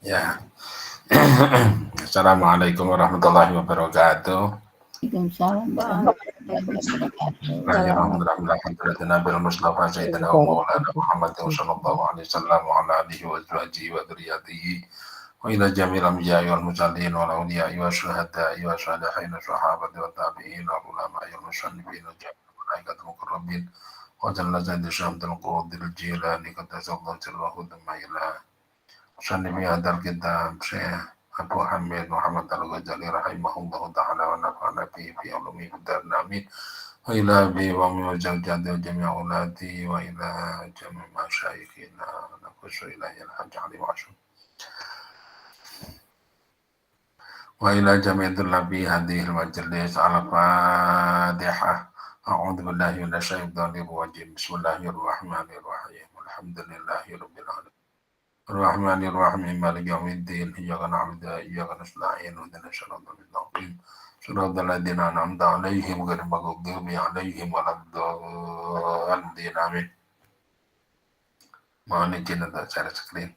Ya. Assalamualaikum warahmatullahi wabarakatuh. Waalaikumsalam warahmatullahi wabarakatuh. Bismillahirrahmanirrahim. Nabil Mustafa Sayyidina wa Maulana Muhammad sallallahu alaihi wasallam wa ala alihi wa azwajihi wa dzurriyyatihi wa ila jamil anbiya'i wal mursalin wal awliya'i wa syuhada'i wa shalihin wa sahabati wa tabi'in wa ulama'i wal musannifin wa jami'il malaikatil muqarrabin wa jalla zaidi syamdul qadir jilani qaddasallahu sirrahu thumma ila musannifin hadal kitab Syekh Abu Hamid Muhammad Al-Ghazali rahimahullahu ta'ala wa nafa'ana fi ulumi fid amin. Wa ila bi wa min zawjati wa jami' auladi wa ila jami' masyayikhina wa nakusu ilahi al-hajj alim asyum wa ila jami' tullabi hadhihi al-majlis al-fatihah. A'udzu billahi minasy syaithanir rajim. Bismillahirrahmanirrahim. Alhamdulillahi rabbil alamin. Ar-Rahmanir-Rahim. Maliki yaumiddin. Iyyaka na'budu wa iyyaka nasta'in. Ihdinas siratal mustaqim. Siratal ladzina an'amta 'alaihim ghairil maghdubi 'alaihim waladdallin. Amin. Mohon izin untuk share screen.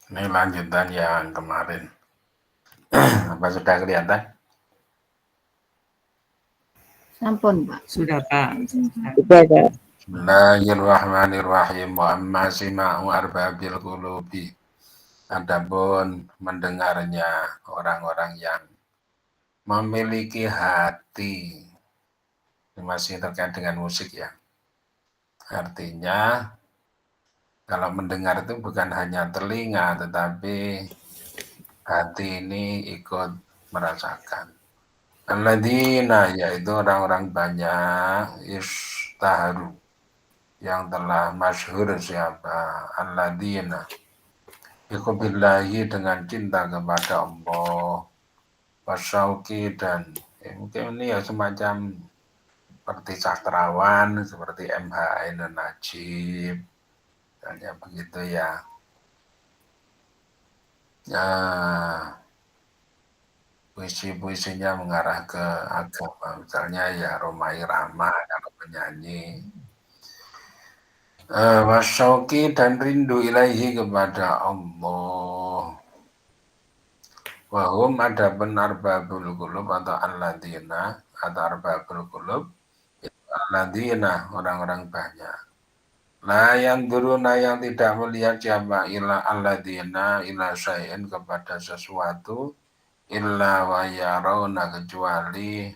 Ini lanjutan yang kemarin. Apa sudah kelihatan? Sampun, Pak. Sudah, Pak. Bismillahirrahmanirrahim. Wa amma sima'u arbabil qulubi. Adapun mendengarnya orang-orang yang memiliki hati. Ini masih terkait dengan musik ya. Artinya kalau mendengar itu bukan hanya telinga, tetapi hati ini ikut merasakan. Alladzina, yaitu orang-orang banyak, istaharu, yang telah masyhur siapa? Alladzina, billahi, dengan cinta kepada Allah, wasyauqi, dan mungkin ini ya semacam seperti sastrawan, seperti MH Ainun Najib, hanya begitu ya. Puisi-puisinya mengarah ke agama, misalnya ya Romai Rama kalau penyanyi. Wasyauqi, dan rindu ilaihi, kepada Allah. Wahum, ada benar arbabul qulub atau alladzina, atau arbabul qulub, alladzina, orang-orang banyak. La yang duruna, yang tidak melihat siapa, ila alladzina, ila syai'in, kepada sesuatu, illa wa yarawna, kecuali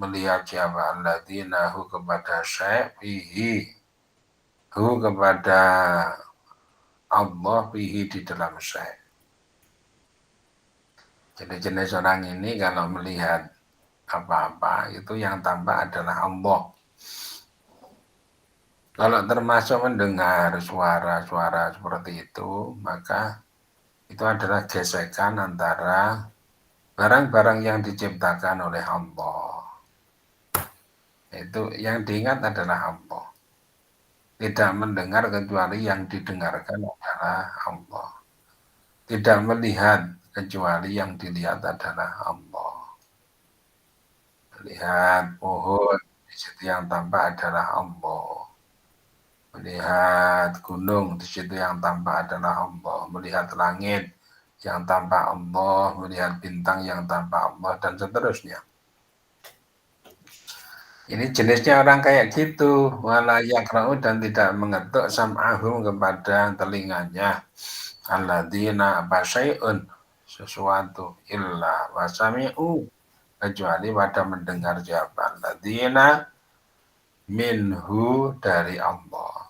melihat siapa alladzina, hu, kepada syai', fihi, hu, kepada Allah, fihi, di dalam syai'. Jadi jenis orang ini kalau melihat apa-apa, itu yang tampak adalah Allah. Kalau termasuk mendengar suara-suara seperti itu, maka itu adalah gesekan antara barang-barang yang diciptakan oleh Allah. Itu yang diingat adalah Allah. Tidak mendengar kecuali yang didengarkan adalah Allah. Tidak melihat kecuali yang dilihat adalah Allah. Melihat pohon, di situ yang tampak adalah Allah. Melihat gunung, di situ yang tampak adalah Allah. Melihat langit, yang tampak Allah. Melihat bintang, yang tampak Allah, dan seterusnya. Ini jenisnya orang kayak gitu. Wala yakra'u, dan tidak mengetuk sam'ahum, kepada telinganya. Alladzina, apa syai'un, sesuatu, illa wasami'u, kecuali pada mendengar siapa. Alladzina, minhu, dari Allah.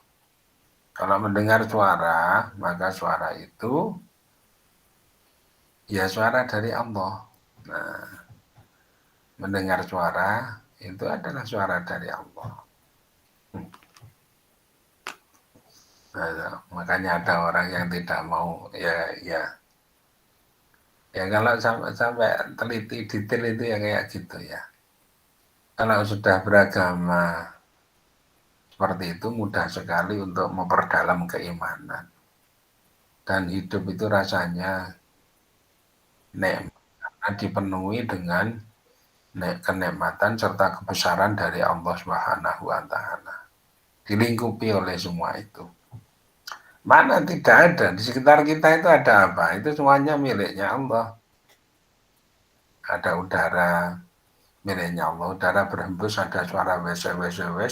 Kalau mendengar suara, maka suara itu ya suara dari Allah. Nah, mendengar suara itu adalah suara dari Allah. Nah, makanya ada orang yang tidak mau, ya kalau sampai teliti detail itu ya kayak gitu ya. Kalau sudah beragama seperti itu, mudah sekali untuk memperdalam keimanan. Dan hidup itu rasanya nikmat karena dipenuhi dengan kenikmatan serta kebesaran dari Allah Subhanahu wa taala. Dilingkupi oleh semua itu. Mana tidak ada, di sekitar kita itu ada apa? Itu semuanya miliknya Allah. Ada udara miliknya Allah, udara berhembus, ada suara wes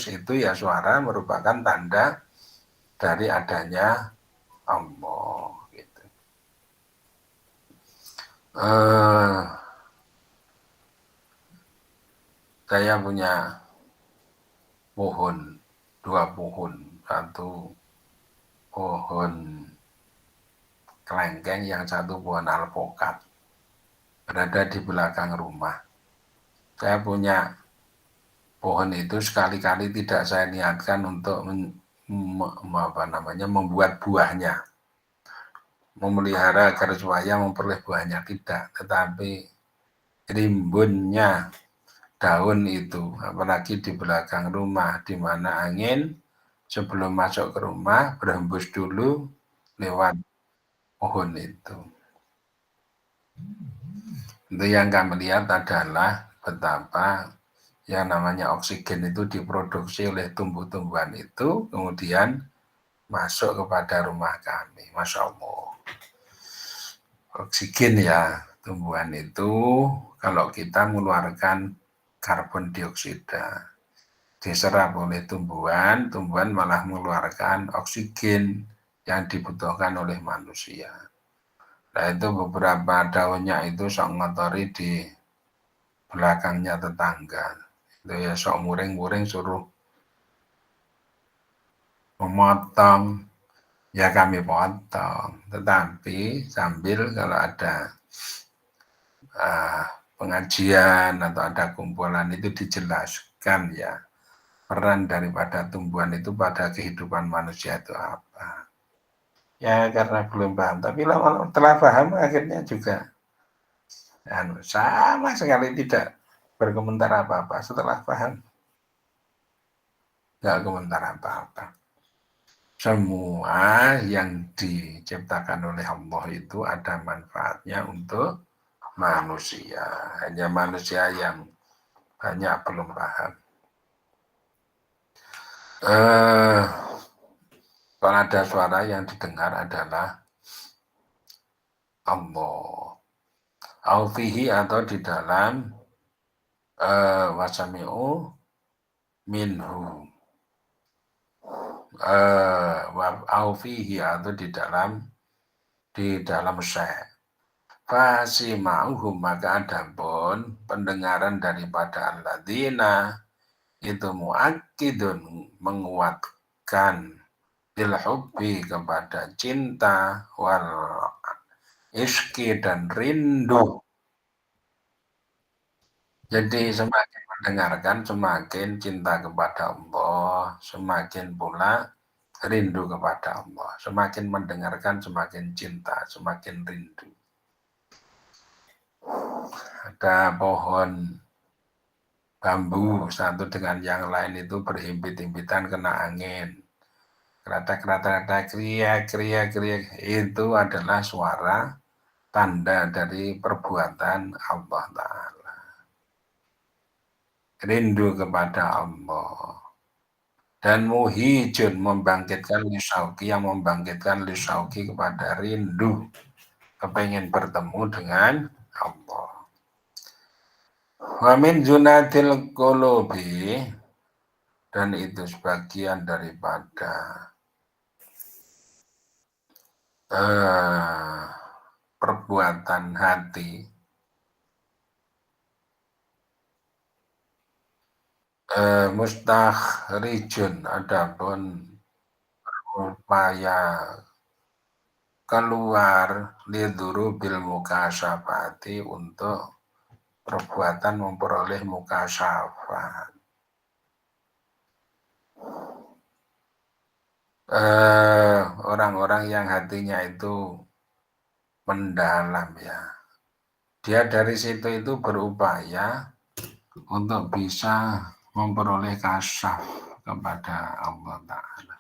itu ya suara merupakan tanda dari adanya Allah. Gitu. Saya punya pohon, 2 pohon, satu pohon kelengkeng, yang satu pohon alpokat, berada di belakang rumah. Saya punya pohon itu sekali-kali tidak saya niatkan untuk membuat buahnya, memelihara agar supaya memperoleh buahnya, tidak, tetapi rimbunnya daun itu, apalagi di belakang rumah, di mana angin sebelum masuk ke rumah berhembus dulu lewat pohon itu. Itu yang kami lihat adalah betapa yang namanya oksigen itu diproduksi oleh tumbuh-tumbuhan itu, kemudian masuk kepada rumah kami. Masya Allah. Oksigen ya, tumbuhan itu kalau kita mengeluarkan karbon dioksida, diserap oleh tumbuhan, tumbuhan malah mengeluarkan oksigen yang dibutuhkan oleh manusia. Nah itu beberapa daunnya itu sok ngotori di belakangnya tetangga. Itu ya sok muring-muring suruh memotong, ya kami potong. Tetapi sambil kalau ada pengajian atau ada kumpulan itu dijelaskan ya peran daripada tumbuhan itu pada kehidupan manusia itu apa. Ya karena belum paham, tapi lama telah paham akhirnya juga sama sekali tidak berkomentar apa-apa setelah paham. Nggak komentar apa-apa. Semua yang diciptakan oleh Allah itu ada manfaatnya untuk manusia. Hanya manusia yang banyak belum paham. Kalau ada suara yang didengar adalah Allah. Aufihi atau di dalam wasami'u minhu. Aufihi atau di dalam syekh. Fasima'uhum, maka adapun pendengaran daripada alladzina itu muakkidun, menguatkan bilhubbi, kepada cinta, wal iski, dan rindu. Jadi semakin mendengarkan semakin cinta kepada Allah, semakin pula rindu kepada Allah. Semakin mendengarkan semakin cinta, semakin rindu. Ada pohon bambu satu dengan yang lain itu berhimpit-himpitan kena angin. Keratak-keratak, kriak, itu adalah suara tanda dari perbuatan Allah Ta'ala. Rindu kepada Allah. Dan muhijun, membangkitkan lisauki, yang membangkitkan lisauki kepada rindu, kepengen bertemu dengan Allah. Wa min junatil qulubi, dan itu sebagian daripada perbuatan hati, mustakhrijun, adapun upaya keluar liduru bil mukasyafati, untuk perbuatan memperoleh mukasyafat. Orang-orang yang hatinya itu mendalam ya, dia dari situ itu berupaya untuk bisa memperoleh kasyaf kepada Allah Ta'ala,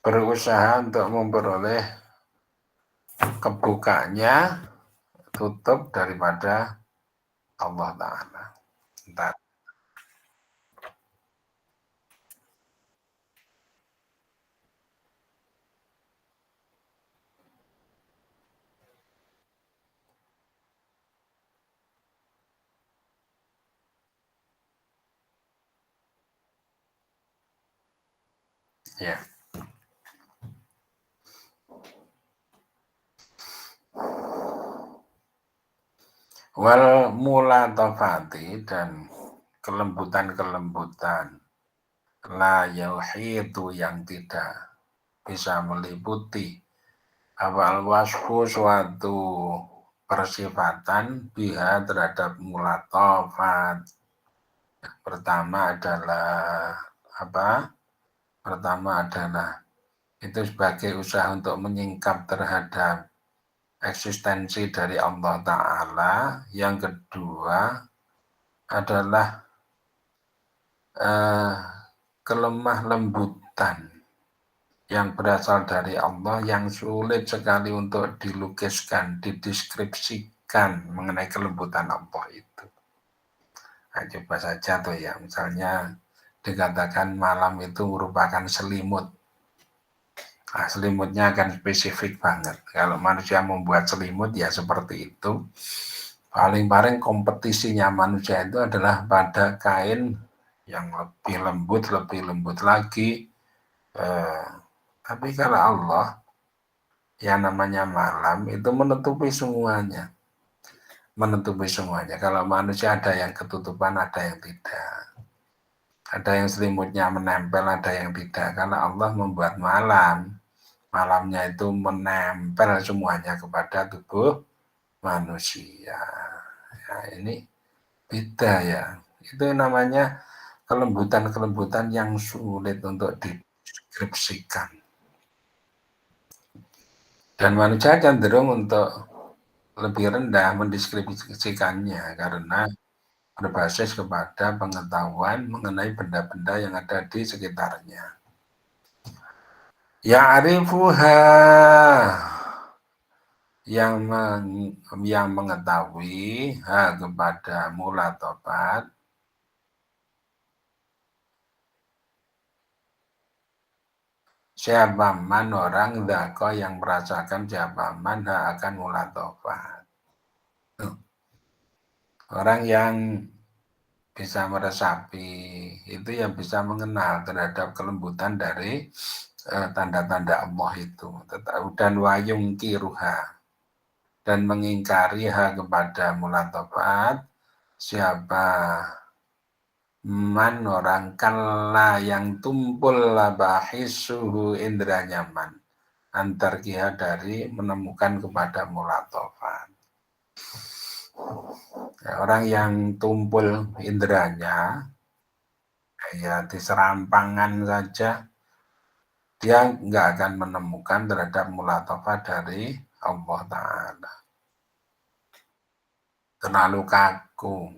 berusaha untuk memperoleh kebukanya tutup daripada Allah Ta'ala. Entar. Ya. Wal mulatafati dan kelembutan-kelembutan la yauhidu yang tidak bisa meliputi awal wasfu suatu persifatan biha terhadap mulatafat. Pertama adalah apa? Pertama adalah itu sebagai usaha untuk menyingkap terhadap eksistensi dari Allah Ta'ala. Yang kedua adalah kelemah lembutan yang berasal dari Allah yang sulit sekali untuk dilukiskan, dideskripsikan mengenai kelembutan Allah itu. Nah, coba saja tuh ya, misalnya dikatakan malam itu merupakan selimut. Nah, selimutnya akan spesifik banget. Kalau manusia membuat selimut ya seperti itu. Paling-paling kompetisinya manusia itu adalah pada kain yang lebih lembut lagi. Tapi kalau Allah, yang namanya malam itu menutupi semuanya. Kalau manusia ada yang ketutupan, ada yang tidak. Ada yang selimutnya menempel, ada yang tidak. Karena Allah membuat malamnya itu menempel semuanya kepada tubuh manusia. Ya, ini beda ya. Itu namanya kelembutan-kelembutan yang sulit untuk dideskripsikan. Dan manusia cenderung untuk lebih rendah mendeskripsikannya karena berbasis kepada pengetahuan mengenai benda-benda yang ada di sekitarnya. Ya'rifuha yang mengetahui kepada mulatopat siapa man orang dako yang merasakan siapa man akan mulatopat. Orang yang bisa meresapi itu yang bisa mengenal terhadap kelembutan dari tanda-tanda Allah itu. Dan wayung kiruha dan mengingkari kepada mulatofat siapa man orang kala yang tumpul labahisuhu indra nyaman antar kiha dari menemukan kepada mulatofat. Ya, orang yang tumpul indranya ya di serampangan saja dia nggak akan menemukan terhadap mulatofat dari Allah Ta'ala. Terlalu kaku,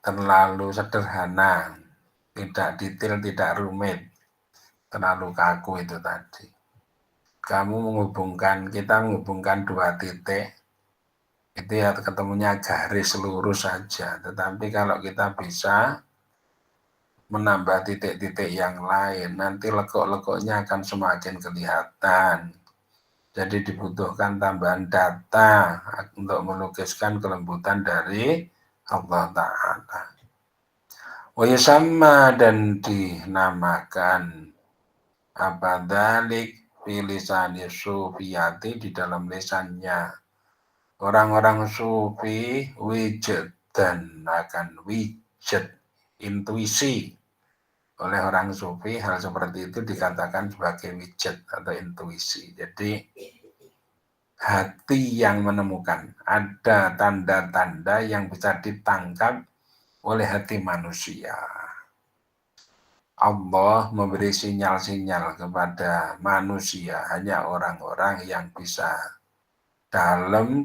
terlalu sederhana, tidak detail, tidak rumit, terlalu kaku itu tadi. Kita menghubungkan dua titik, itu ya ketemunya garis lurus saja. Tetapi kalau kita bisa menambah titik-titik yang lain, nanti lekuk-lekuknya akan semakin kelihatan. Jadi dibutuhkan tambahan data untuk melukiskan kelembutan dari Allah Ta'ala. Wayusamma dan dinamakan apa dalik pilisani sufiyati di dalam lisannya orang-orang sufi wijat dan akan wijat intuisi. Oleh orang sufi hal seperti itu dikatakan sebagai wijat atau intuisi. Jadi hati yang menemukan, ada tanda-tanda yang bisa ditangkap oleh hati manusia. Allah memberi sinyal-sinyal kepada manusia, hanya orang-orang yang bisa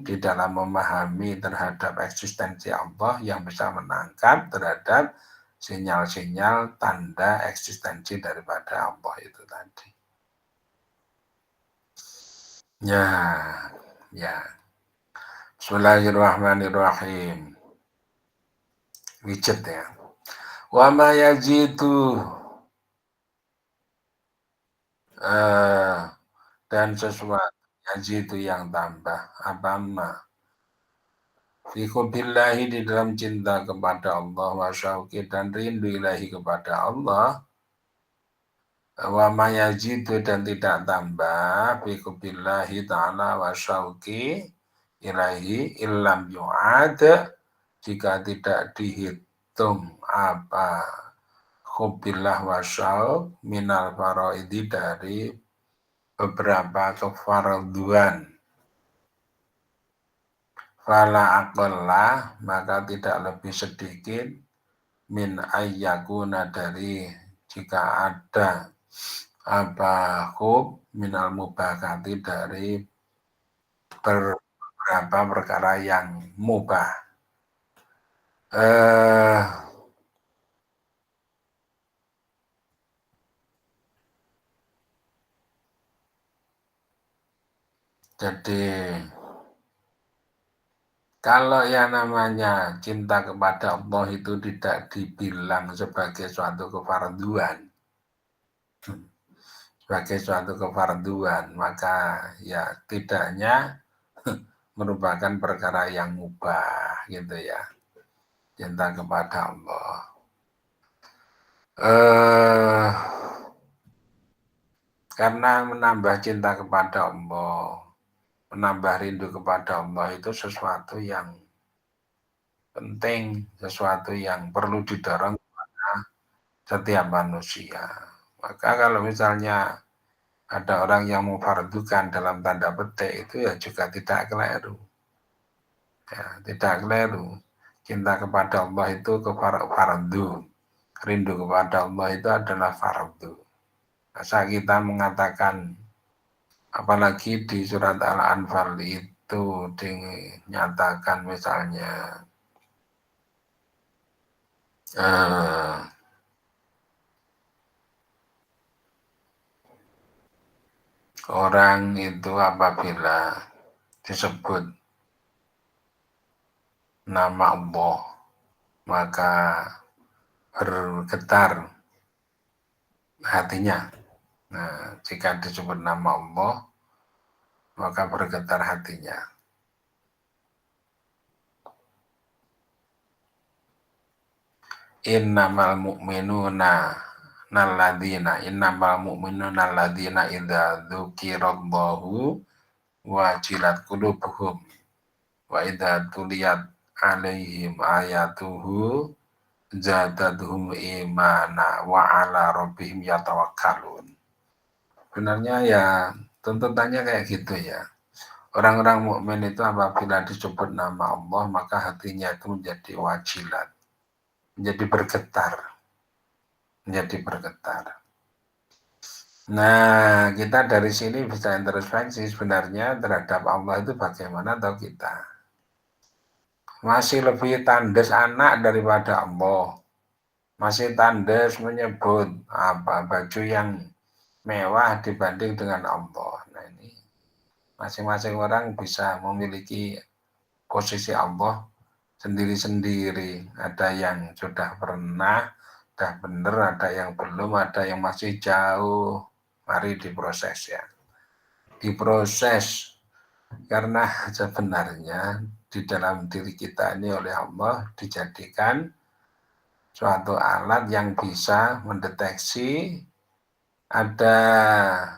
di dalam memahami terhadap eksistensi Allah, yang bisa menangkap terhadap sinyal-sinyal tanda eksistensi daripada Allah itu tadi. Ya. Bismillahirrahmanirrahim. Widget ya. Wa ma yajidu dan sesuatu yajidu yang tambah apa ma fi hubbillahi di dalam cinta kepada Allah wa syauqi dan rindu ilahi kepada Allah wa ma yajidu dan tidak tambah fi hubbillahi ta'ala wa syauqi ilahi illam yu'ad jika tidak dihitung apa hubbillah wa syauq minal faraidi dari beberapa kefarduan. Fala aqalla maka tidak lebih sedikit min ayyakuna dari jika ada apa hub minal mubahati dari beberapa perkara yang mubah. Jadi kalau yang namanya cinta kepada Allah itu tidak dibilang sebagai suatu kefarduan, maka ya tidaknya merupakan perkara yang mubah gitu ya, cinta kepada Allah. Karena menambah cinta kepada Allah, menambah rindu kepada Allah itu sesuatu yang penting, sesuatu yang perlu didorong kepada setiap manusia. Maka kalau misalnya ada orang yang memfardukan dalam tanda petik itu ya juga tidak keliru. Ya, tidak keliru. Cinta kepada Allah itu fardu. Rindu kepada Allah itu adalah fardu. Masa kita mengatakan apalagi di surat Al-Anfal itu dinyatakan misalnya orang itu apabila disebut nama Allah maka bergetar hatinya. Nah, jika disebut nama Allah maka bergetar hatinya. Innamal mu'minuna alladzina idza dzukirallahu wajilat qulubuhum wa idza tuliyat alaihim ayatuhu zadatuhum imana wa ala rabbihim yatawakkalun. Sebenarnya ya tuntutannya kayak gitu ya. Orang-orang mukmin itu apabila disebut nama Allah maka hatinya itu menjadi wajilat, menjadi bergetar. Nah, kita dari sini bisa introspeksi sebenarnya terhadap Allah itu bagaimana atau kita. Masih lebih tandes anak daripada Allah. Masih tandes menyebut apa baju yang mewah dibanding dengan Allah. Nah, ini masing-masing orang bisa memiliki posisi Allah sendiri-sendiri. Ada yang sudah pernah, sudah benar, ada yang belum, ada yang masih jauh. Mari diproses ya. Diproses. Karena sebenarnya di dalam diri kita ini oleh Allah dijadikan suatu alat yang bisa mendeteksi ada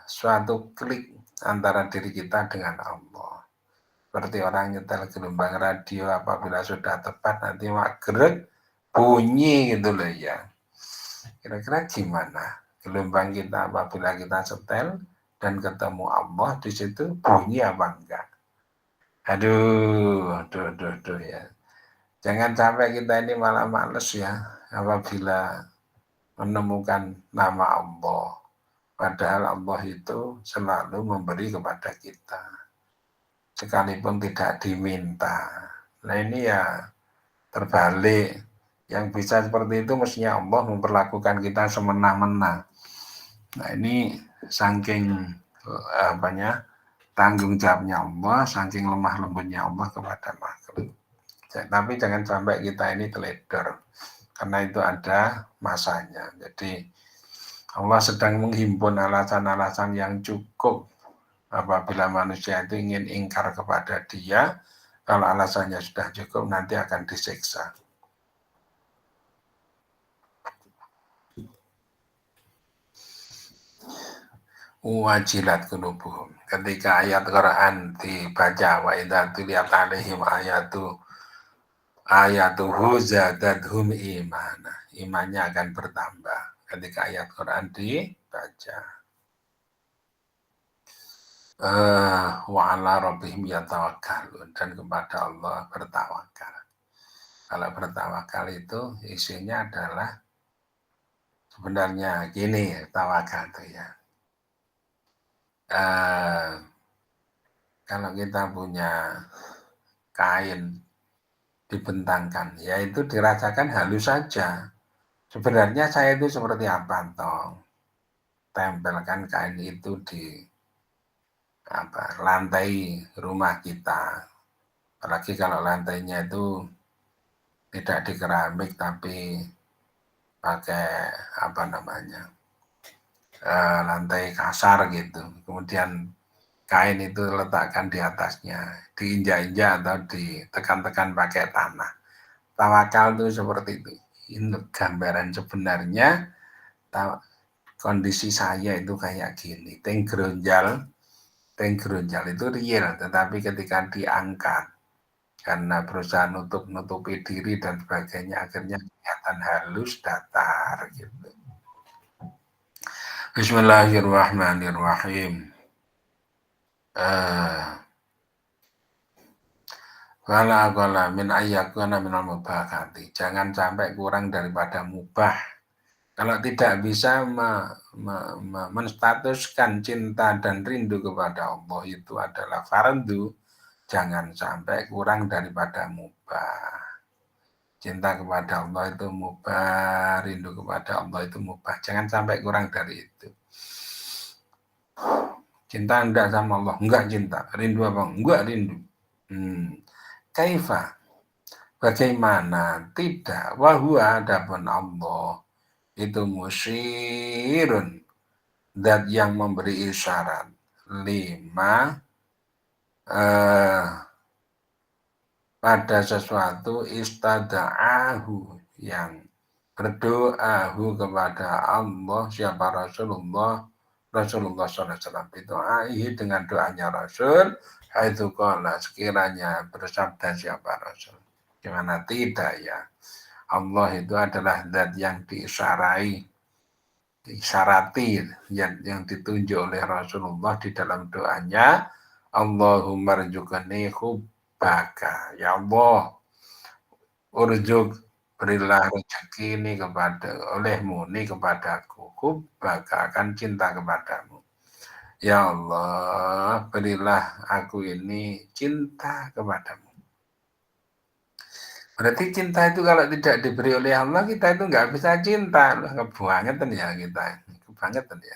suatu klik antara diri kita dengan Allah. Seperti orang nyetel gelombang radio apabila sudah tepat nanti maghrib bunyi gitu loh ya. Kira-kira gimana gelombang kita apabila kita setel dan ketemu Allah di situ bunyi apa enggak? Aduh ya. Jangan sampai kita ini malah males ya apabila menemukan nama Allah. Padahal Allah itu selalu memberi kepada kita. Sekalipun tidak diminta. Nah ini ya terbalik. Yang bisa seperti itu mestinya Allah memperlakukan kita semena-mena. Nah ini saking tanggung jawabnya Allah, saking lemah lembutnya Allah kepada makhluk. Tapi jangan sampai kita ini teledor, karena itu ada masanya. Jadi Allah sedang menghimpun alasan-alasan yang cukup apabila manusia itu ingin ingkar kepada Dia. Kalau alasannya sudah cukup, nanti akan disiksa. Wajilat qulubuhum. Ketika ayat Quran dibaca, wa idza tuliyat alaihim ayatuhu zadatuhum imana. Imannya akan bertambah ketika ayat Quran dibaca. Wa ala rabbihim yatawakkalun, dan kepada Allah bertawakal. Kalau bertawakal itu isinya adalah sebenarnya gini, tawakal itu ya. Kalau kita punya kain dibentangkan, yaitu dirasakan halus saja. Sebenarnya saya itu seperti apa toh? Tempelkan kain itu di lantai rumah kita. Apalagi kalau lantainya itu tidak di keramik tapi pakai lantai kasar gitu. Kemudian kain itu letakkan di atasnya, diinjak-injak atau ditekan-tekan pakai tanah. Tawakal itu seperti itu. Ini gambaran sebenarnya kondisi saya itu kayak gini. Tenggeronjal itu real, tetapi ketika diangkat karena berusaha nutupi diri dan sebagainya, akhirnya kelihatan halus, datar gitu. Bismillahirrahmanirrahim. Wala min ayyakuna minal mubahati. Jangan sampai kurang daripada mubah. Kalau tidak bisa menstatuskan cinta dan rindu kepada Allah itu adalah fardu, jangan sampai kurang daripada mubah. Cinta kepada Allah itu mubah, rindu kepada Allah itu mubah. Jangan sampai kurang dari itu. Cinta enggak sama Allah, enggak cinta. Rindu apa? Enggak rindu. Kaifa? Bagaimana? Tidak. Wahua adapun Allah itu musyirun, dat yang memberi isyarat lima pada sesuatu istada'ahu yang berdoahu kepada Allah, siapa Rasulullah SAW itu dengan doanya Rasul, itu qala sekiranya bersabda siapa Rasul. Gimana tidak ya? Allah itu adalah zat yang disyarati yang ditunjuk oleh Rasulullah di dalam doanya, Allahumma rzuqni hubbaka. Ya Allah, urjuk berilah rezeki ini olehmu ini kepadaku, hubbaka, akan cinta kepadamu. Ya Allah, berilah aku ini cinta kepadamu. Berarti cinta itu kalau tidak diberi oleh Allah, kita itu nggak bisa cinta. Kebangetan ya kita. Kebangetan ya.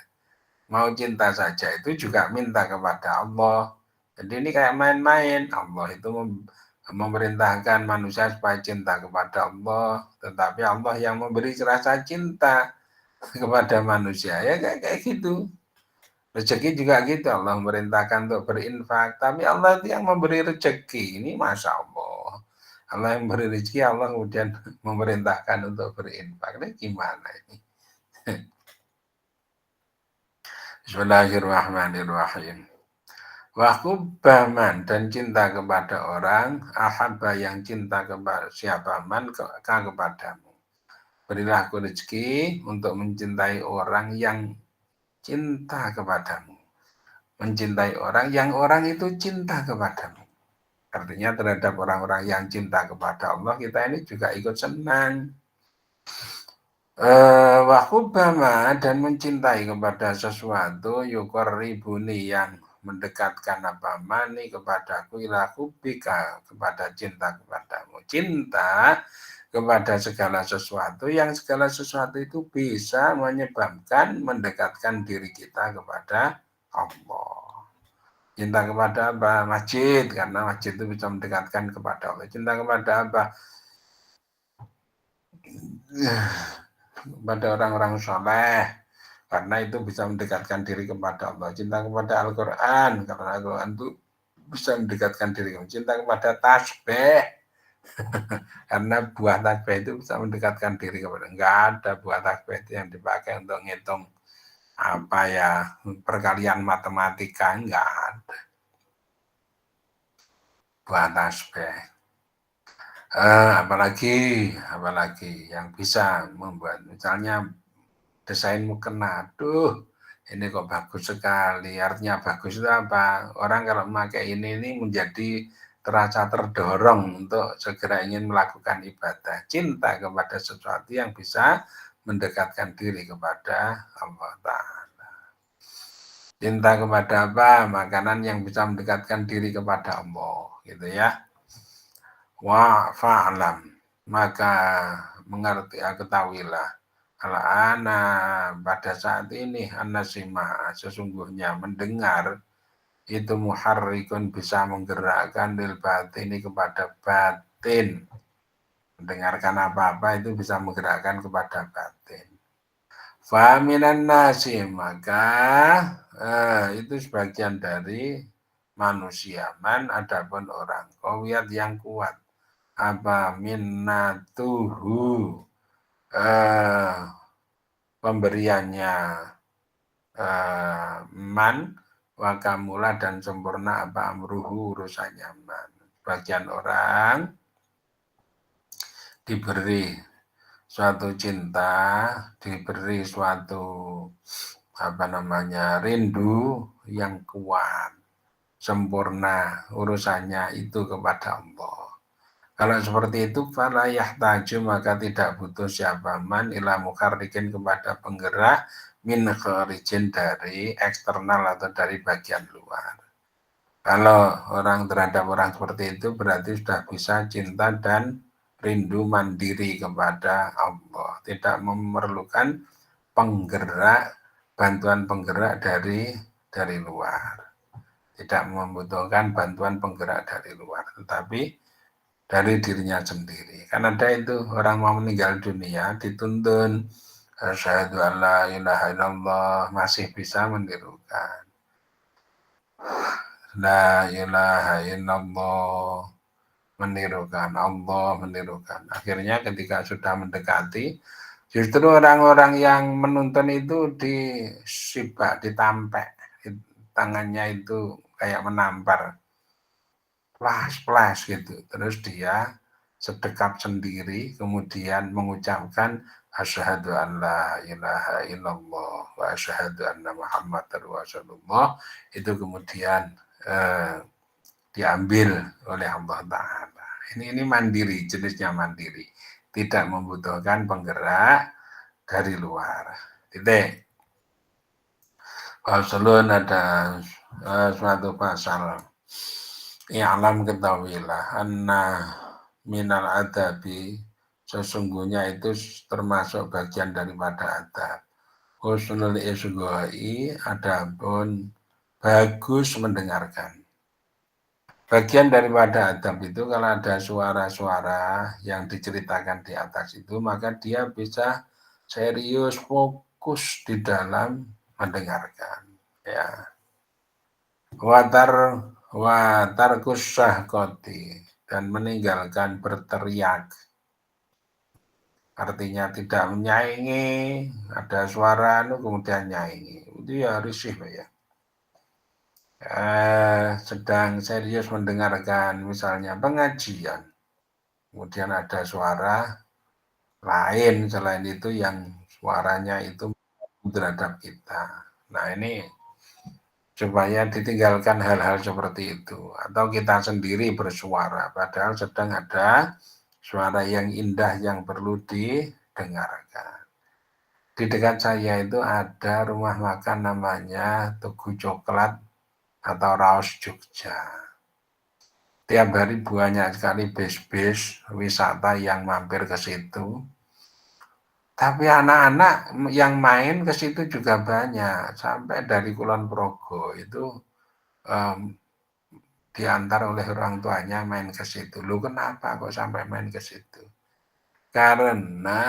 Mau cinta saja itu juga minta kepada Allah. Jadi ini kayak main-main. Allah itu memerintahkan manusia supaya cinta kepada Allah. Tetapi Allah yang memberi rasa cinta kepada manusia. Ya kayak gitu. Rezeki juga gitu. Allah memerintahkan untuk berinfak. Tapi Allah itu yang memberi rezeki. Ini Masya Allah. Allah yang beri rezeki, Allah kemudian memerintahkan untuk berinfak. Ini gimana ini? Bismillahirrahmanirrahim. Wa hubbaman, dan cinta kepada orang, ahabba yang cinta kepada siapa man kepadamu. Berilah aku rezeki untuk mencintai orang yang cinta kepadamu. Mencintai orang yang orang itu cinta kepadamu. Artinya terhadap orang-orang yang cinta kepada Allah, kita ini juga ikut senang. Wahubama, dan mencintai kepada sesuatu yuqarribuni, yang mendekatkan mani kepadaku ila hubbika, kepada cinta kepadamu. Cinta kepada segala sesuatu, yang segala sesuatu itu bisa menyebabkan mendekatkan diri kita kepada Allah. Cinta kepada apa? Masjid, karena masjid itu bisa mendekatkan kepada Allah. Cinta kepada apa? Kepada orang-orang soleh, karena itu bisa mendekatkan diri kepada Allah. Cinta kepada Al-Quran, karena Al-Quran itu bisa mendekatkan diri. Cinta kepada tasbih, karena buah tasbih itu bisa mendekatkan diri kepada. Enggak ada buah tasbih itu yang dipakai untuk ngitung apa ya, perkalian matematika, enggak ada buah tasbih. Apalagi yang bisa membuat, misalnya desainmu kena, aduh ini kok bagus sekali. Artinya bagus itu apa? Orang kalau memakai ini menjadi terasa terdorong untuk segera ingin melakukan ibadah. Cinta kepada sesuatu yang bisa mendekatkan diri kepada Allah Ta'ala. Cinta kepada apa? Makanan yang bisa mendekatkan diri kepada Allah, gitu ya. Wa fa'lam, maka mengerti, ketahuilah, al-ana, pada saat ini, an-nasima, sesungguhnya mendengar itu muharrikun, bisa menggerakkan lil batini, kepada batin. Mendengarkan apa-apa itu bisa menggerakkan kepada batin. Faminan nasi, maka itu sebagian dari manusia. Man, adapun orang qawiyat yang kuat, apa minnatuhu, pemberiannya man, wakamula, dan sempurna apa amruhu, urusannya man. Bagian orang diberi suatu cinta, diberi suatu rindu yang kuat, sempurna urusannya itu kepada Allah. Kalau seperti itu, fala yahtaju, maka tidak butuh siapa man ila mukarrikin, kepada penggerak min kharijin, dari eksternal atau dari bagian luar. Kalau orang terhadap orang seperti itu berarti sudah bisa cinta dan rindu mandiri kepada Allah, tidak memerlukan penggerak, bantuan penggerak dari luar. Tidak membutuhkan bantuan penggerak dari luar, tetapi dari dirinya sendiri. Kan ada itu orang mau meninggal dunia dituntun asyhadu an la ilaha illallah, masih bisa menirukan la ilaha illallah, menirukan Allah, menirukan. Akhirnya ketika sudah mendekati, justru orang-orang yang menuntun itu disibak, ditampek, tangannya itu kayak menampar, flash gitu. Terus dia sedekap sendiri, kemudian mengucapkan asyhadu an la ilaha illallah wa asyhadu anna muhammadar rasulullah. Itu kemudian diambil oleh Allah Ta'ala. Ini mandiri, jenisnya mandiri, tidak membutuhkan penggerak dari luar. Titik. Faslun, ada suatu pasal. I'lam, ketahuilah, anna minal adabi, sesungguhnya itu termasuk bagian daripada adab. Husnul isghai, adapun bagus mendengarkan. Bagian daripada adab itu, kalau ada suara-suara yang diceritakan di atas itu, maka dia bisa serius, fokus di dalam mendengarkan. Ya. Watar kusahkoti, dan meninggalkan berteriak. Artinya tidak menyaingi, ada suara kemudian nyaingi, itu ya risih ya. Sedang serius mendengarkan misalnya pengajian, kemudian ada suara lain selain itu yang suaranya itu terhadap kita. Nah, ini supaya ditinggalkan hal-hal seperti itu. Atau kita sendiri bersuara, padahal sedang ada suara yang indah yang perlu didengarkan. Di dekat saya itu ada rumah makan namanya Tugu Coklat atau Raos Jogja. Tiap hari banyak sekali bis-bis wisata yang mampir ke situ. Tapi anak-anak yang main ke situ juga banyak, sampai dari Kulon Progo itu diantar oleh orang tuanya main ke situ. Lu kenapa kok sampai main ke situ? Karena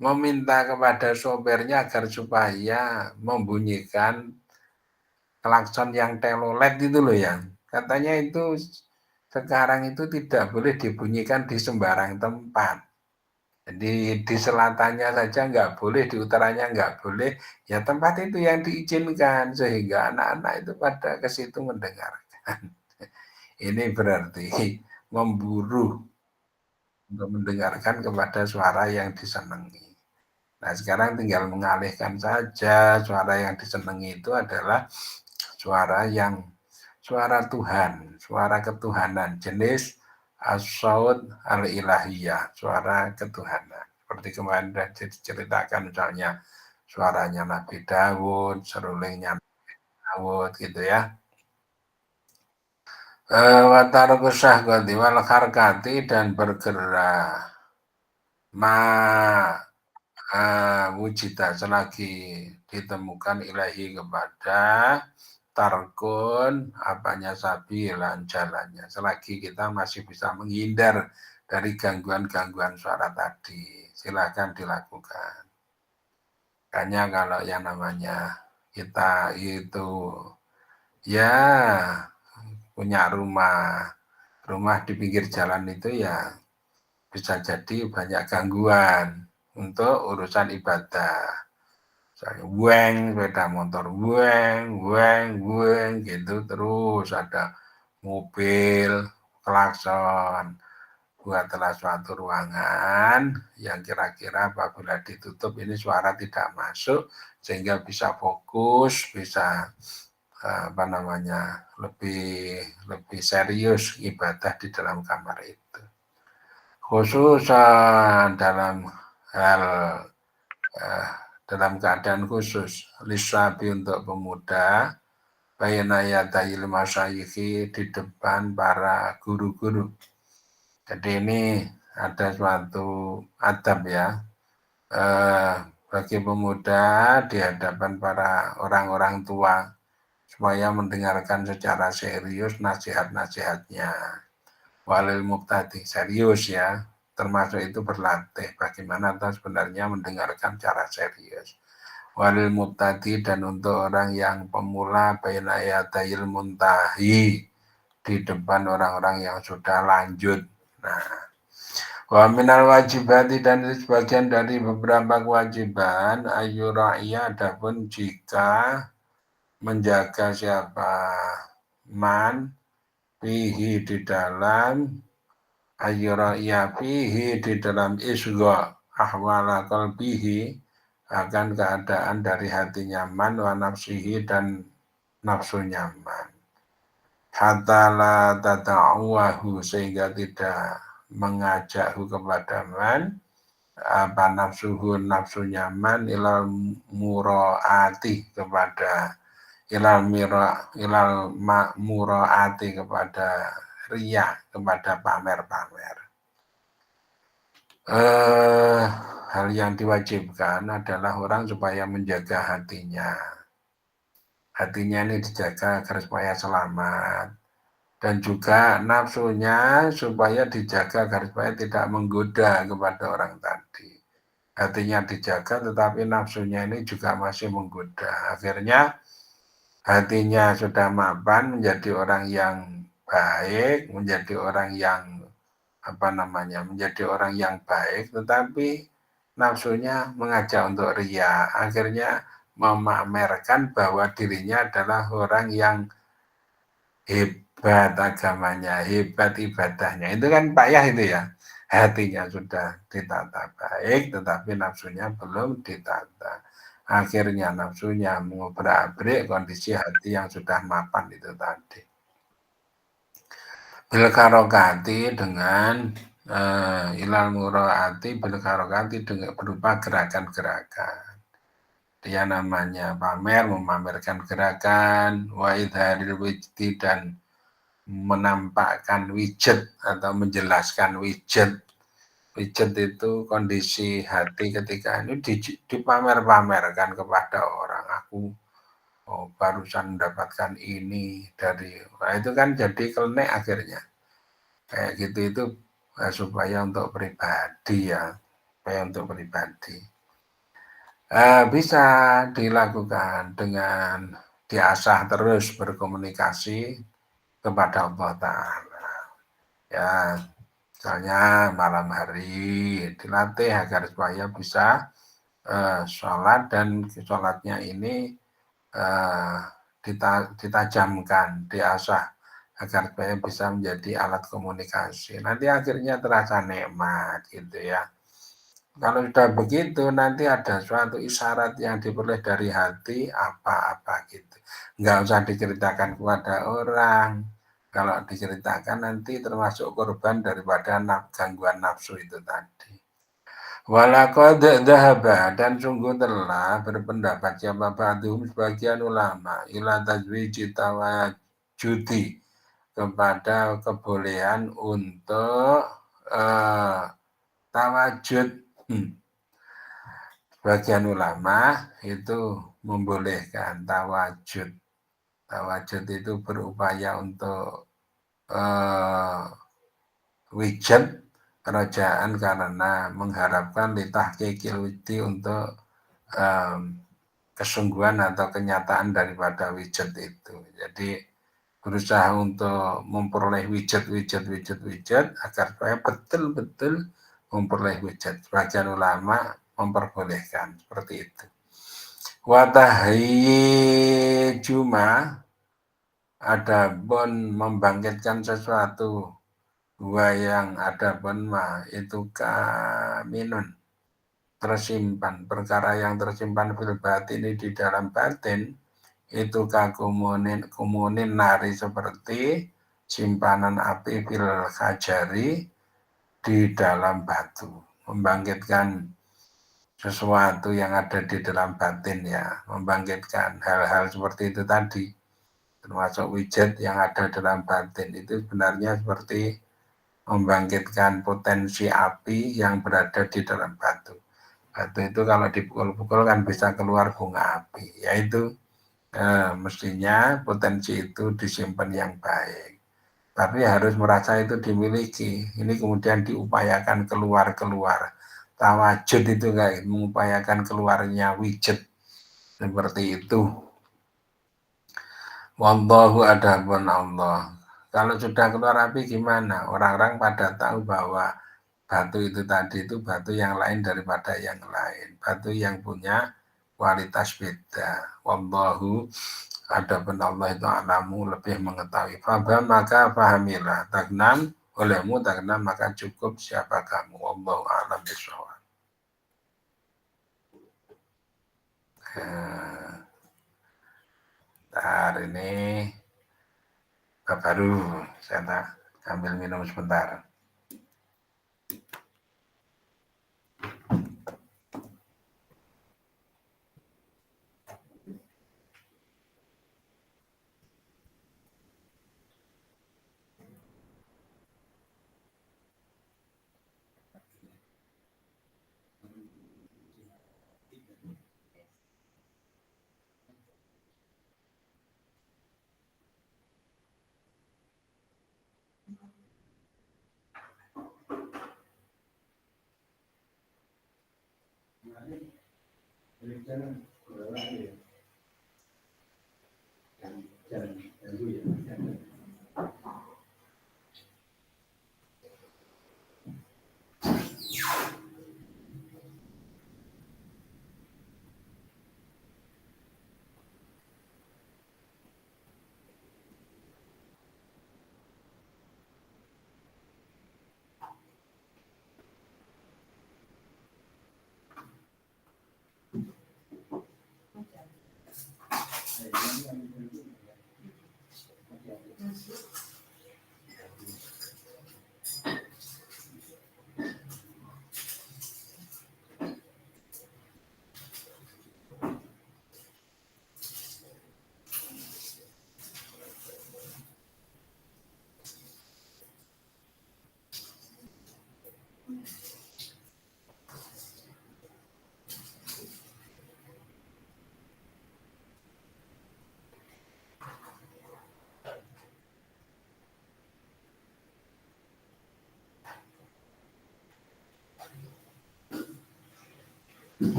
meminta kepada sopirnya agar supaya membunyikan klakson yang telolet itu loh ya. Katanya itu sekarang itu tidak boleh dibunyikan di sembarang tempat. Jadi di selatannya saja nggak boleh, di utaranya nggak boleh. Ya tempat itu yang diizinkan sehingga anak-anak itu pada ke situ mendengarkan. Ini berarti memburu untuk mendengarkan kepada suara yang disenangi. Nah sekarang tinggal mengalihkan saja, suara yang disenangi itu adalah suara Tuhan, suara ketuhanan, jenis as-saut al-ilahiyah, suara ketuhanan. Seperti kemarin sudah diceritakan misalnya suaranya Nabi Daud, serulingnya Nabi Daud gitu ya. Watarukus syahwati wal harkati dan bergerak. Wujida selagi ditemukan ilahi kepada tarkun apanya sabilan jalannya, selagi kita masih bisa menghindar dari gangguan-gangguan suara tadi, silakan dilakukan. Makanya kalau yang namanya kita itu ya punya rumah di pinggir jalan itu ya bisa jadi banyak gangguan untuk urusan ibadah. Misalnya sepeda motor gitu, terus ada mobil klakson. Buatlah suatu ruangan yang kira-kira apabila ditutup ini suara tidak masuk sehingga bisa fokus, bisa lebih serius ibadah di dalam kamar itu. Khususan dalam hal dalam keadaan khusus lisabi untuk pemuda bayna yadayil masyayikhi di depan para guru-guru. Jadi ini ada suatu adab ya bagi pemuda di hadapan para orang-orang tua supaya mendengarkan secara serius nasihat-nasihatnya. Walil muqtadi, serius ya, termasuk itu berlatih bagaimana sebenarnya mendengarkan cara serius. Walil muqtadi dan untuk orang yang pemula baina yadayil muntahi di depan orang-orang yang sudah lanjut. Nah, wa minal wajibati dan sebagian dari beberapa kewajiban ayyura'iyah adapun jika menjaga siapa man fihi di dalam ayyura'iyah fihi di dalam isgha ahwala qalbihi akan keadaan dari hatinya man wa nafsihi dan nafsu nyaman. Hatta la tata'uwahu sehingga tidak mengajakhu kepada man apa nafsu nyaman ilal muraati kepada ilal muraati kepada riya, kepada pamer-pamer. Hal yang diwajibkan adalah orang supaya menjaga hatinya. Hatinya ini dijaga agar supaya selamat. Dan juga nafsunya supaya dijaga agar supaya tidak menggoda kepada orang tadi. Hatinya dijaga tetapi nafsunya ini juga masih menggoda. Akhirnya hatinya sudah mapan menjadi orang yang baik, menjadi orang yang menjadi orang yang baik, tetapi nafsunya mengajak untuk riya. Akhirnya memamerkan bahwa dirinya adalah orang yang hebat agamanya, hebat ibadahnya. Itu kan payah itu ya. Hatinya sudah ditata baik, tetapi nafsunya belum ditata. Akhirnya nafsunya mengobrak-abrik kondisi hati yang sudah mapan itu tadi. Bilkarokati dengan ilal muraati bilkarokati dengan berupa gerakan-gerakan. Dia namanya pamer, memamerkan gerakan, wa idharil wijdi dan menampakkan wujud atau menjelaskan wujud. Wujud itu kondisi hati ketika ini dipamer-pamerkan kepada orang. oh barusan mendapatkan ini dari, nah itu kan jadi kelenek akhirnya kayak gitu. Itu supaya untuk pribadi ya, supaya untuk pribadi bisa dilakukan dengan diasah terus berkomunikasi kepada Allah Ta'ala ya. Misalnya malam hari dilatih agar supaya bisa sholat, dan sholatnya ini ditajamkan, diasah agar supaya bisa menjadi alat komunikasi. Nanti akhirnya terasa nikmat gitu ya. Kalau sudah begitu nanti ada suatu isyarat yang diperoleh dari hati apa-apa gitu. Nggak usah diceritakan kepada orang. Kalau diceritakan nanti termasuk korban daripada gangguan nafsu itu tadi. Walaqad dhahaba, dan sungguh telah berpendapat siapa ba'dhum sebagian ulama ila tazwiji tawajudi, kepada kebolehan untuk tawajud. Sebagian ulama itu membolehkan tawajud. Tawajud itu berupaya untuk wijat kerajaan karena mengharapkan litahqiqil widi, untuk kesungguhan atau kenyataan daripada wijat itu. Jadi berusaha untuk memperoleh wijat agar supaya betul-betul memperoleh wijat. Sebagian ulama memperbolehkan seperti itu. Watahyi juma, adapun membangkitkan sesuatu, yang adapun ma itu kaminun, tersimpan, perkara yang tersimpan fil batin, di dalam batin, itu kumunin nari, seperti simpanan api fil hajari, di dalam batu. Membangkitkan sesuatu yang ada di dalam batin ya, membangkitkan hal-hal seperti itu tadi, termasuk wijat yang ada dalam batin, itu sebenarnya seperti membangkitkan potensi api yang berada di dalam batu. Batu itu kalau dipukul-pukul kan bisa keluar bunga api, yaitu mestinya potensi itu disimpan yang baik, tapi harus merasa itu dimiliki. Ini kemudian diupayakan keluar. Tawajud itu kayak mengupayakan keluarnya wijat, seperti itu. Wallahu adapun Allah. Kalau sudah keluar api gimana? Orang-orang pada tahu bahwa batu itu tadi itu batu yang lain daripada yang lain, batu yang punya kualitas beda. Wallahu adapun Allah itu alamu, lebih mengetahui. Faham maka fahamilah, tagnam olehmu, tagnam maka cukup siapa kamu. Wallahu a'lam bishawab. Hari ini baru saya tak ambil minum sebentar.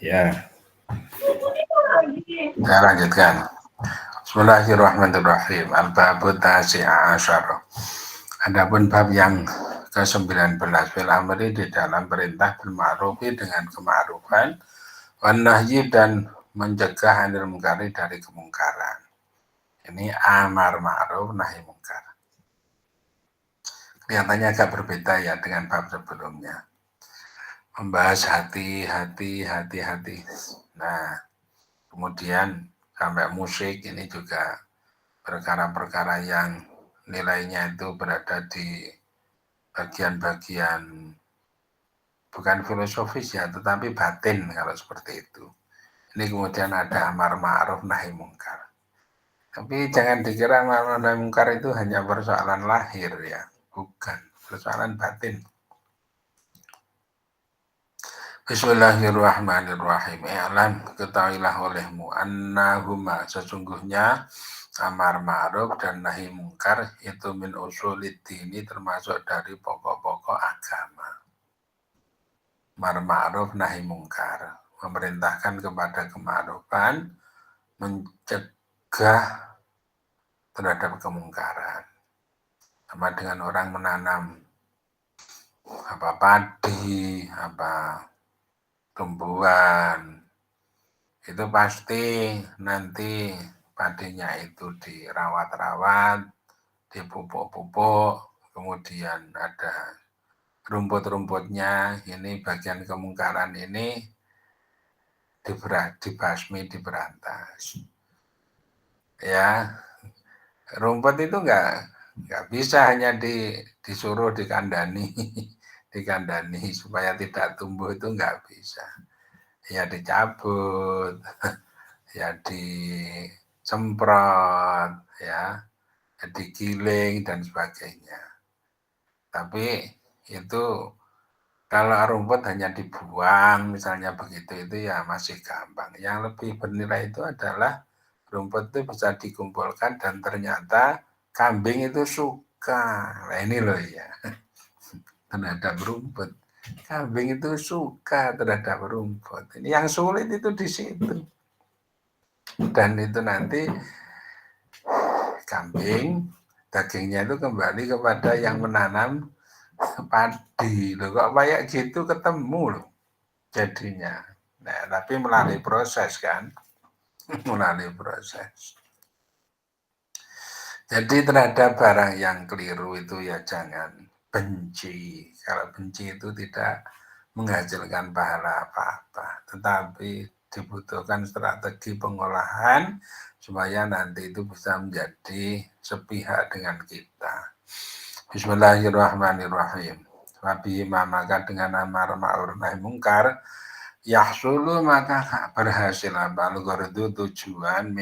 Ya, saya lanjutkan. Bismillahirrahmanirrahim. Al-babu tasi'a asyara. Adapun bab yang ke-19 fil amri di dalam perintah bil ma'rufi dengan kema'rufan, wan nahyi dan mencegah anil mungkari dari kemungkaran. Ini amar ma'ruf nahi mungkar. Kelihatannya agak berbeda ya dengan bab sebelumnya. Membahas hati. Nah, kemudian sampai musik ini juga perkara-perkara yang nilainya itu berada di bagian-bagian bukan filosofis ya, tetapi batin kalau seperti itu. Ini kemudian ada amar ma'ruf nahi mungkar. Tapi jangan dikira amar ma'ruf nahi mungkar itu hanya persoalan lahir ya, bukan, persoalan batin. Bismillahirrahmanirrahim. I'lam, ketahuilah olehmu annahuma sesungguhnya amar ma'ruf dan nahi mungkar itu min usulid dini termasuk dari pokok-pokok agama. Amar ma'ruf nahi mungkar memerintahkan kepada kema'rufan, mencegah terhadap kemungkaran. Sama dengan orang menanam padi, tumbuhan, itu pasti nanti padinya itu dirawat-rawat, dipupuk-pupuk, kemudian ada rumput-rumputnya, ini bagian kemungkaran ini dibasmi, diberantas. Ya, rumput itu nggak bisa hanya disuruh dikandani supaya tidak tumbuh, itu nggak bisa. Ya dicabut, ya disemprot, ya digiling dan sebagainya. Tapi itu kalau rumput hanya dibuang misalnya begitu, itu ya masih gampang. Yang lebih bernilai itu adalah rumput itu bisa dikumpulkan dan ternyata kambing itu suka. Nah ini loh ya, terhadap rumput. Kambing itu suka terhadap rumput. Ini yang sulit itu di situ. Dan itu nanti kambing, dagingnya itu kembali kepada yang menanam padi. Loh, kok kayak gitu ketemu loh jadinya. Nah, tapi melalui proses kan. Melalui proses. Jadi terhadap barang yang keliru itu ya jangan benci. Kalau benci itu tidak menghasilkan pahala apa-apa, tetapi dibutuhkan strategi pengolahan supaya nanti itu bisa menjadi sepihak dengan kita. Bismillahirrahmanirrahim. Wabihi maka dengan amar ma'ruf nahi mungkar yahsulu maka berhasil al-ghurdu tujuan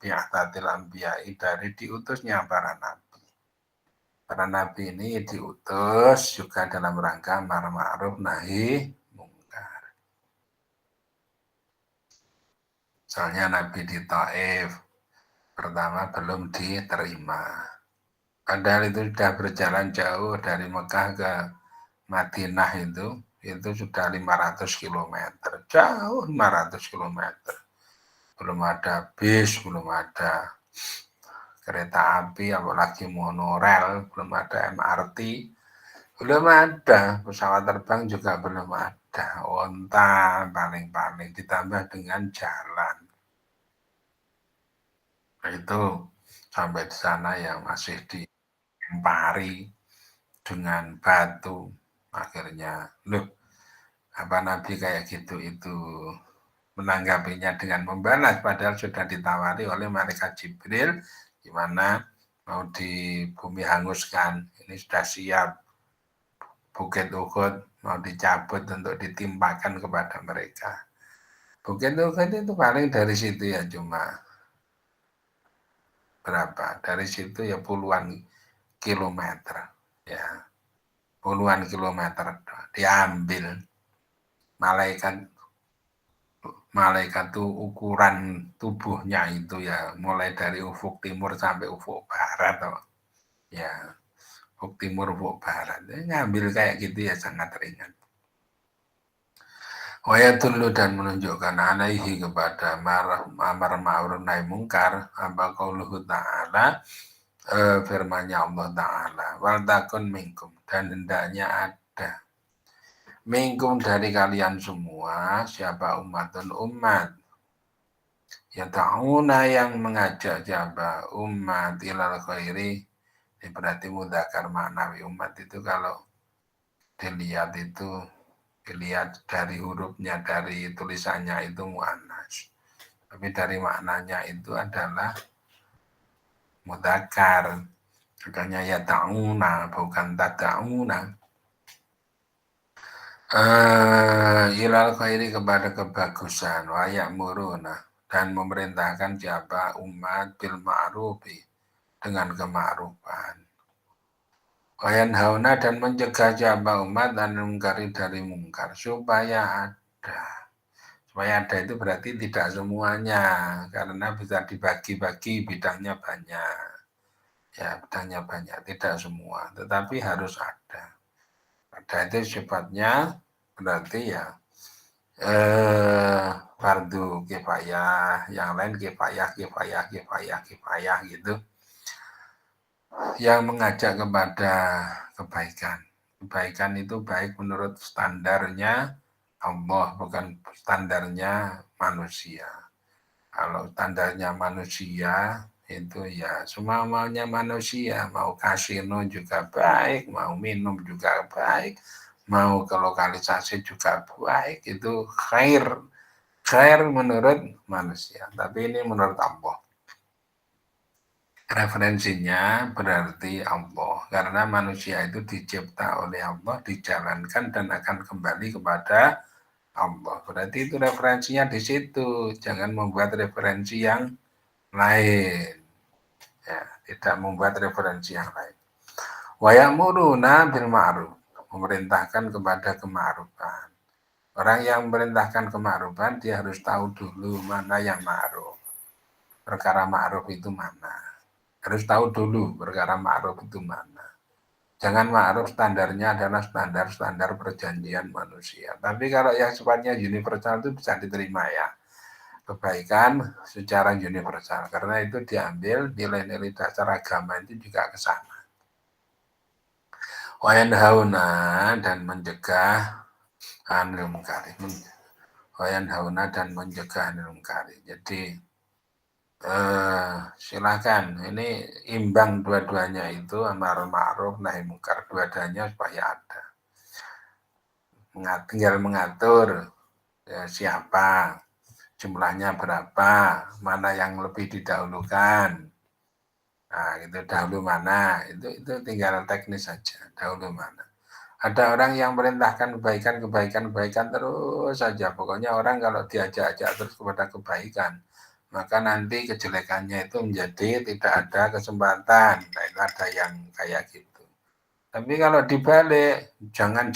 bi'atatil anbiya'i dari diutusnya para nabi. Para nabi ini diutus juga dalam rangka amar ma'ruf nahi mungkar. Soalnya Nabi di Taif pertama belum diterima. Padahal itu sudah berjalan jauh dari Mekah ke Madinah, itu sudah 500 km. Jauh 500 km. Belum ada bis, belum ada kereta api, apalagi monorail, belum ada MRT, belum ada pesawat terbang juga belum ada, onta ditambah dengan jalan. Itu sampai di sana yang masih dilempari dengan batu. Akhirnya, loh, apa Nabi kayak gitu itu menanggapinya dengan membalas, padahal sudah ditawari oleh malaikat Jibril, gimana mau di bumi hanguskan, ini sudah siap, Bukit Uhud mau dicabut untuk ditimpakan kepada mereka. Bukit Uhud itu paling dari situ ya cuma berapa? Dari situ ya puluhan kilometer, ya puluhan kilometer diambil. Malaikat itu ukuran tubuhnya itu ya mulai dari ufuk timur sampai ufuk barat, ya ufuk timur ufuk barat, ngambil kayak gitu ya sangat ringan. Wayatullu dan menunjukkan alaihi kepada amar ma'ruf nahi mungkar apa qauluhu ta'ala, firman-Nya Allah Ta'ala, wal takun minkum, dan hendaknya ada minkum dari kalian semua, siapa umat ya ta'una yang mengajak siapa umat ilal khairi. Ini berarti mudzakkar maknawi. Umat itu kalau dilihat dari hurufnya, dari tulisannya itu muannas, tapi dari maknanya itu adalah mudzakkar. Makanya ya ta'una bukan tada'una. Ilal khairi kepada kebagusan, wa ya'muruna dan memerintahkan siapa umat bil ma'rufi dengan kema'rufan. Wa yanhauna dan mencegah siapa umat dan mungkari dari mungkar, supaya ada itu berarti tidak semuanya, karena bisa dibagi-bagi bidangnya banyak. Ya, bidangnya banyak, tidak semua, tetapi harus ada. Ada itu sifatnya berarti ya fardu kifayah, yang lain kifayah gitu, yang mengajak kepada kebaikan. Kebaikan itu baik menurut standarnya Allah, bukan standarnya manusia. Kalau standarnya manusia itu ya semua maunya manusia, mau kasino juga baik, mau minum juga baik, mau ke lokalisasi juga baik, itu khair menurut manusia. Tapi ini menurut Allah. Referensinya berarti Allah, karena manusia itu dicipta oleh Allah, dijalankan dan akan kembali kepada Allah. Berarti itu referensinya di situ. Jangan membuat referensi yang lain. Ya, tidak membuat referensi yang lain. Wa ya'muruna bil ma'ruf, memerintahkan kepada kema'rufan. Orang yang memerintahkan kema'rufan dia harus tahu dulu mana yang ma'ruf. Perkara ma'ruf itu mana. Harus tahu dulu perkara ma'ruf itu mana. Jangan ma'ruf standarnya adalah standar perjanjian manusia. Tapi kalau yang sifatnya universal itu bisa diterima ya. Kebaikan secara universal. Karena itu diambil nilai-nilai dasar agama itu juga ke sana. Wa yanhauna dan mencegah anil mungkari. Wa yanhauna dan mencegah anil mungkari. Jadi silakan, ini imbang dua-duanya itu, amar ma'ruf nahi mungkar, dua-duanya supaya ada. Tinggal mengatur siapa, jumlahnya berapa, mana yang lebih didahulukan. Nah, itu dahulu mana, itu tinggal teknis saja, dahulu mana. Ada orang yang merintahkan kebaikan terus saja. Pokoknya orang kalau diajak-ajak terus kepada kebaikan, maka nanti kejelekannya itu menjadi tidak ada kesempatan. Nah, itu ada yang kayak gitu. Tapi kalau dibalik, jangan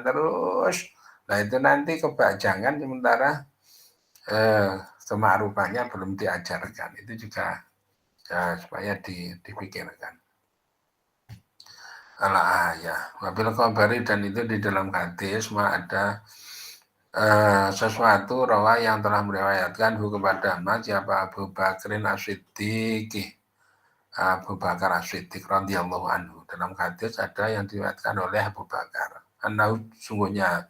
terus. Nah, itu nanti kebajangan sementara kema'rufannya belum diajarkan. Itu juga supaya dipikirkan. Ya, wabil khabari, dan itu di dalam hadis ada sesuatu rawa yang telah meriwayatkan kepada siapa Abu Bakrin As-Siddiq, Abu Bakar As-Siddiq radhiyallahu anhu. Dalam hadis ada yang diriwayatkan oleh Abu Bakar, sungguhnya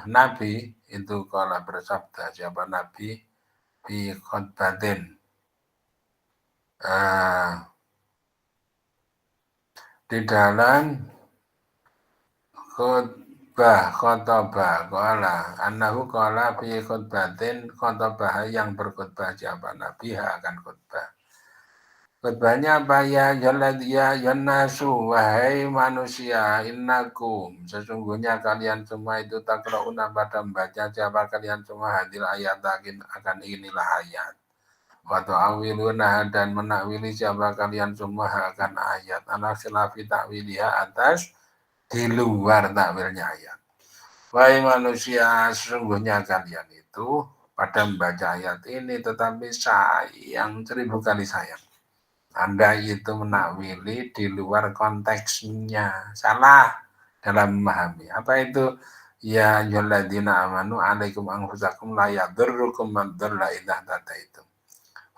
Nabi itu kala bersabda siapa Nabi fi khutbatin di dalam khotbah qala annahu qala fi khutbatin khotbah yang berkhutbah siapa Nabi akan khutbah. Khutbahnya apa ya nasu wahai manusia innakum sesungguhnya kalian semua itu takrauna pada membaca siapa kalian semua hadil ayat akan inilah ayat. Wa ta'awiluna dan menakwili siapa kalian semua akan ayat. Ana khilafi ta'wiliha atas di luar takwilnya ayat. Wahai manusia, sesungguhnya kalian itu pada membaca ayat ini tetapi sayang 1000 kali sayang. Anda itu menakwili di luar konteksnya, salah dalam memahami. Apa itu? Ya ayyuhalladzina amanu alaikum anfusakum la yadurrukum man dhalla idza hadaitum.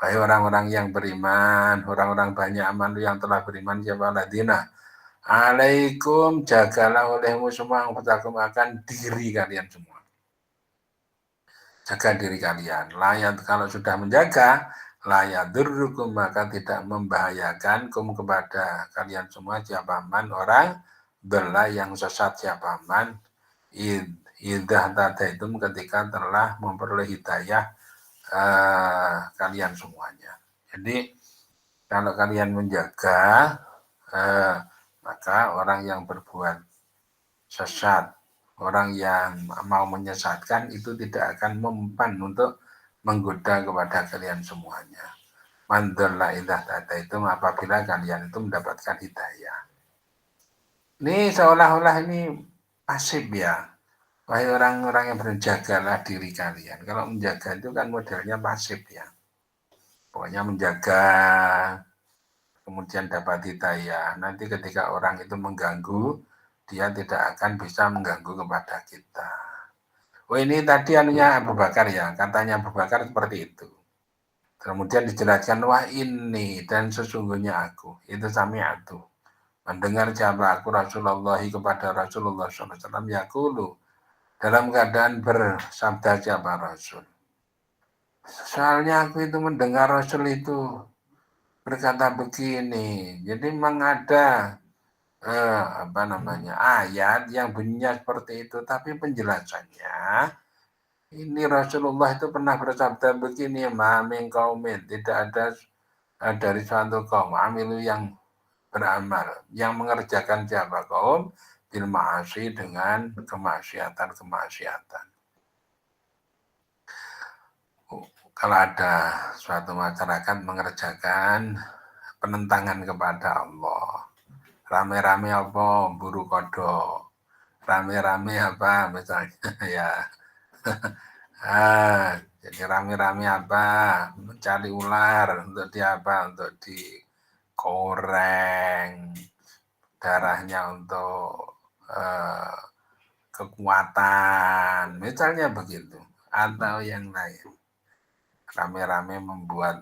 Wahai orang-orang yang beriman, orang-orang banyak aman yang telah beriman siapa ladina. Alaikum jagalah olehmu semua anfusakum akan diri kalian semua. Jaga diri kalian. Layat kalau sudah menjaga layadurrukum maka tidak membahayakan kepada kalian semua siapa man orang dhalla yang sesat siapa man idza hadaitum ketika telah memperoleh hidayah kalian semuanya. Jadi kalau kalian menjaga maka orang yang berbuat sesat, orang yang mau menyesatkan itu tidak akan mempan untuk menggoda kepada kalian semuanya. Mandalla idza itu apabila kalian itu mendapatkan hidayah. Ini seolah-olah ini pasif ya. Wahai orang-orang yang berjagalah diri kalian. Kalau menjaga itu kan modelnya pasif ya. Pokoknya menjaga, kemudian dapat hidayah. Nanti ketika orang itu mengganggu, dia tidak akan bisa mengganggu kepada kita. Oh ini tadi anunya Abu Bakar ya, katanya Abu Bakar seperti itu. Kemudian dijelaskan, wah ini dan sesungguhnya aku, itu sami'atu. Mendengar siapa aku Rasulullah kepada Rasulullah SAW yaqulu dalam keadaan bersabda siapa Rasul. Soalnya aku itu mendengar Rasul itu berkata begini. Jadi memang ada ayat yang bunyinya seperti itu, tapi penjelasannya ini Rasulullah itu pernah bersabda begini, ma'amin kaumin, tidak ada dari suatu kaum amilu yang beramal, yang mengerjakan siapa kaum bil ma'asi dengan kemaksiatan. Kalau ada suatu masyarakat mengerjakan penentangan kepada Allah, rame-rame apa buru kodok, rame-rame apa misalnya ya jadi rame-rame apa mencari ular untuk untuk digoreng, darahnya untuk kekuatan misalnya begitu, atau yang lain. Rame-rame membuat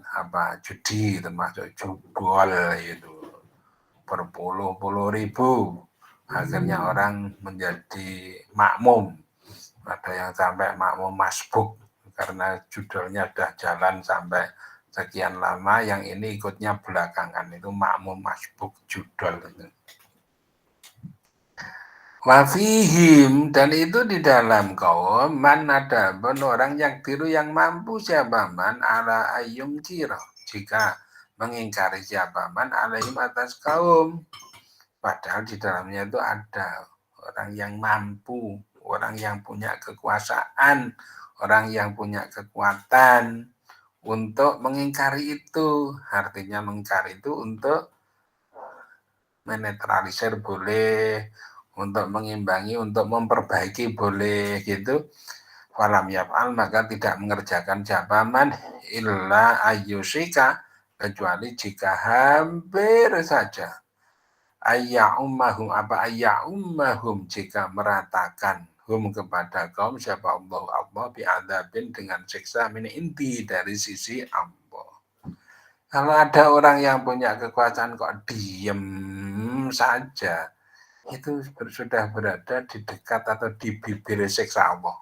judi termasuk jubol itu berpuluh-puluh ribu, akhirnya orang menjadi makmum, ada yang sampai makmum masbuk karena judulnya sudah jalan sampai sekian lama, yang ini ikutnya belakangan, itu makmum masbuk judul itu. Wafihim, dan itu di dalam kaum man ada orang yang tiru yang mampu siapa man ala ayyum kiro, jika mengingkari siapa man alaihim atas kaum. Padahal di dalamnya itu ada orang yang mampu, orang yang punya kekuasaan, orang yang punya kekuatan untuk mengingkari itu. Artinya mengingkari itu untuk menetralisir boleh, untuk mengimbangi, untuk memperbaiki boleh gitu. Falam yaf'al, maka tidak mengerjakan jabaman illa ayyusika, kecuali jika hampir saja ayya'ummahum jika meratakan hum kepada kaum siapa Allah bi'adzabin dengan siksa min inti dari sisi Allah. Kalau ada orang yang punya kekuasaan kok diem saja, itu sudah berada di dekat atau di bibir siksa Allah.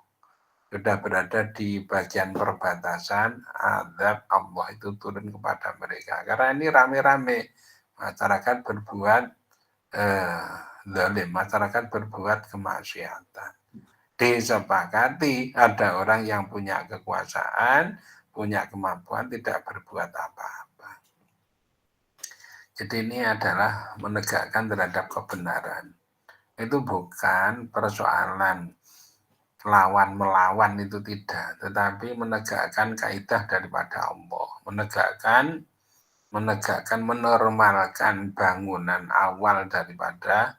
sudah berada di bagian perbatasan, azab Allah itu turun kepada mereka. Karena ini rame-rame masyarakat berbuat zalim, masyarakat berbuat kemaksiatan. Disepakati ada orang yang punya kekuasaan, punya kemampuan, tidak berbuat apa-apa. Jadi ini adalah menegakkan terhadap kebenaran. Itu bukan persoalan lawan melawan, itu tidak, tetapi menegakkan kaidah daripada Allah, menegakkan menormalkan bangunan awal daripada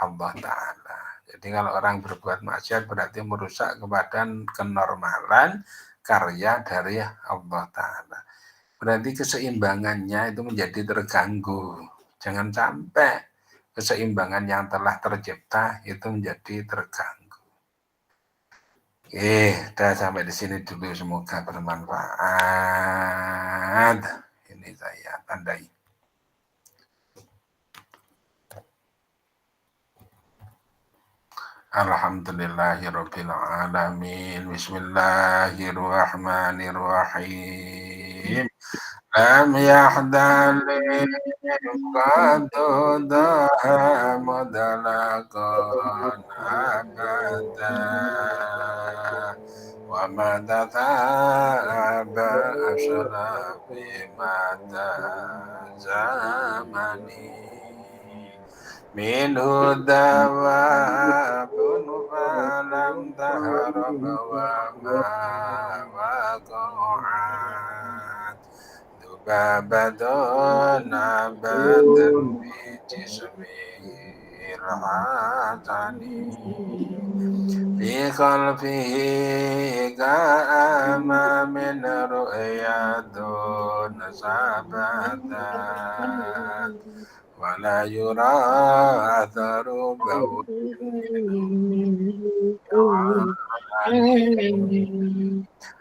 Allah Ta'ala. Jadi kalau orang berbuat maksiat berarti merusak kepada kenormalan karya dari Allah Ta'ala. Berarti keseimbangannya itu menjadi terganggu. Jangan sampai keseimbangan yang telah tercipta itu menjadi terganggu. Udah sampai di sini dulu, semoga bermanfaat. Ini saya tandai. Alhamdulillahirabbil alamin. Bismillahirrahmanirrahim. Lam yahdalil qadudha mudalakon abada wa madataba asyrafi mata zamani minhu dawabun falam taharab wa ma waqa'at dubabadun abadan bijismihil hatani fi khalfihi ka'ama min ru'yadun sabatat wala yura atharu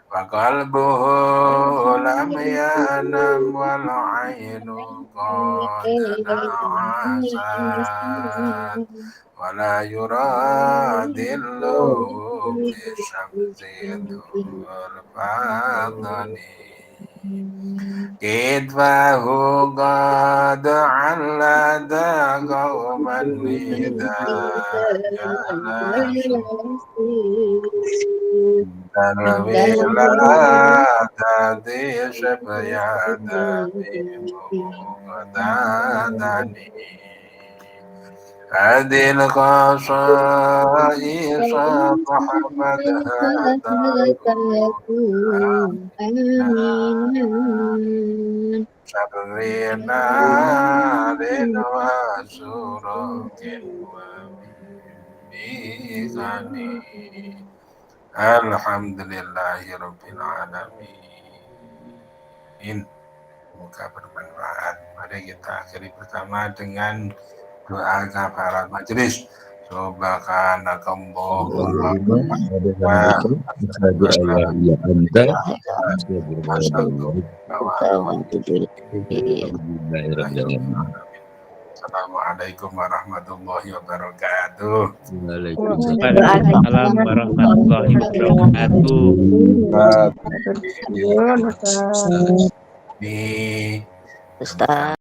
wa qalbuhu lam yanam wal ainu qad na'asat wala yura dillu bi syamsi dhul fadani Idfahu qad allada qawman Tarwila tadi syabiyada bimudadani Adil qasa'isa Muhammad Sabrina wa surukin wa mizani Alhamdulillahirabbil alamin. Semoga bermanfaat. Mari kita akhiri bersama dengan doa kafarat majelis. Subhanakallahumma Assalamualaikum warahmatullahi wabarakatuh. Waalaikumsalam warahmatullahi wabarakatuh. Ini Ustaz.